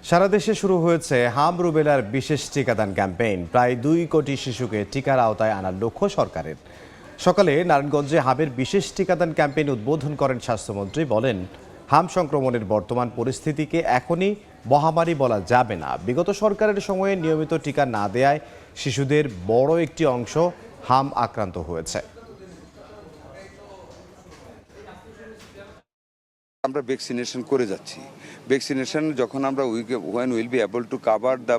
সারা দেশে শুরু হয়েছে হাম রুবেলার বিশেষ টিকাদান ক্যাম্পেইন। প্রায় 2 কোটি শিশুকে টিকার আওতায় আনার লক্ষ্য সরকারের। সকালে নারায়ণগঞ্জে হামের বিশেষ টিকাদান ক্যাম্পেইন উদ্বোধন করেন স্বাস্থ্যমন্ত্রী। বলেন, হাম সংক্রমণের বর্তমান পরিস্থিতিকে এখনই মহামারী বলা যাবে না। বিগত সরকারের সময়ে নিয়মিত টিকা না দেয়ায় শিশুদের বড় একটি অংশ হাম আক্রান্ত হয়েছে। আমরা ভ্যাকসিনেশন করে যাচ্ছি। ভ্যাকসিনেশন যখন আমরা when will be able to cover the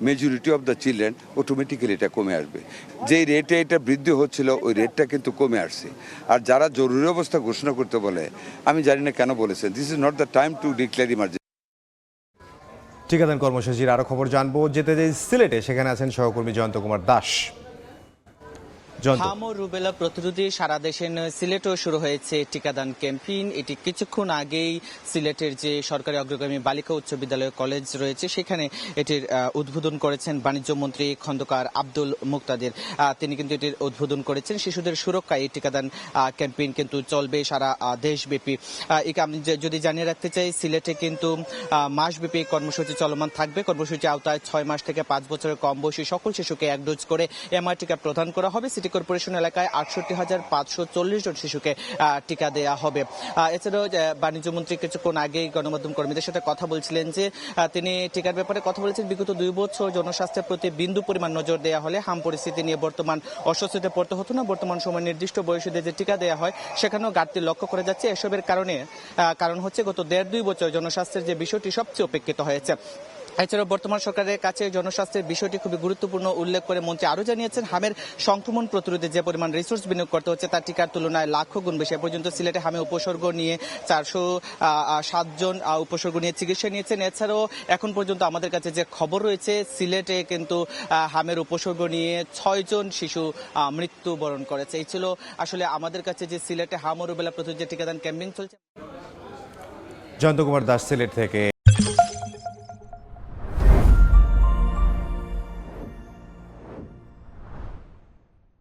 majority of the children, automatically এটা কমে আসবে। যেই রেটে এটা বৃদ্ধি হচ্ছিল ওই রেটটা কিন্তু কমে আসছে। আর যারা জরুরি অবস্থা ঘোষণা করতে বলে, আমি জানি না কেন বলেছেন, this is not the time to declare emergency. টিকাদান কর্মসূচির আরো খবর জানবো। যেতে যে সিলেটে, সেখানে আছেন সহকর্মী জয়ন্ত কুমার দাস। হাম ও রুবেলা প্রতিরোধে সারা দেশে সিলেটেও শুরু হয়েছে টিকাদান ক্যাম্পেইন। এটি কিছুক্ষণ আগেই সিলেটের যে সরকারি অগ্রগামী বালিকা উচ্চ বিদ্যালয় কলেজ রয়েছে সেখানে এটির উদ্বোধন করেছেন বাণিজ্য মন্ত্রী খন্দকার আব্দুল মুক্তাদির। তিনি কিন্তু এটির উদ্বোধন করেছেন। শিশুদের সুরক্ষায় এই টিকাদান ক্যাম্পেইন কিন্তু চলবে সারা দেশব্যাপী। আমি যদি জানিয়ে রাখতে চাই, সিলেটে কিন্তু মাসব্যাপী কর্মসূচি চলমান থাকবে। কর্মসূচি আওতায় 6 মাস থেকে 5 বছরের কম বয়সী সকল শিশুকে 1 ডোজ করে এমআর টিকা প্রদান করা হবে। সিটি কর্পোরেশন এলাকায় ৬৮,৫৪০ জন শিশুকে টিকা দেওয়া হবে। এছাড়াও বাণিজ্য মন্ত্রী কিছুক্ষণ আগেই গণমাধ্যম কর্মীদের সাথে কথা বলছিলেন যে তিনি টিকার ব্যাপারে কথা বলেছেন। বিগত 2 বছর জনস্বাস্থ্যের প্রতি বিন্দু পরিমাণ নজর দেওয়া হলে হাম পরিস্থিতি নিয়ে বর্তমান অস্বস্তিতে পড়তে হতো না। বর্তমান সময় নির্দিষ্ট বয়সীদের যে টিকা দেওয়া হয় সেখানেও ঘাটতি লক্ষ্য করা যাচ্ছে। এসবের কারণ হচ্ছে গত 1.5-2 বছর জনস্বাস্থ্যের যে বিষয়টি সবচেয়ে উপেক্ষিত হয়েছে। এছাড়াও বর্তমান সরকারের কাছে জনস্বাস্থ্যের বিষয়টি খুবই গুরুত্বপূর্ণ উল্লেখ করে মন্ত্রী আরও জানিয়েছেন, হামের সংক্রমণ প্রতিরোধে যে পরিমাণ রিসোর্স বিনিয়োগ করতে হচ্ছে তার টিকার তুলনায় লাখো গুণ বেশি। এ পর্যন্ত সিলেটে হামে উপসর্গ নিয়ে 407 জন উপসর্গ নিয়ে চিকিৎসা নিয়েছেন। এছাড়াও এখন পর্যন্ত আমাদের কাছে যে খবর রয়েছে, সিলেটে কিন্তু হামের উপসর্গ নিয়ে 6 জন শিশু মৃত্যুবরণ করেছে। এই ছিল আসলে আমাদের কাছে যে সিলেটে হাম ও রুবেলা প্রতিরোধে টিকাদান ক্যাম্পেইন চলছে। জয়ন্ত কুমার দাস, সিলেট থেকে।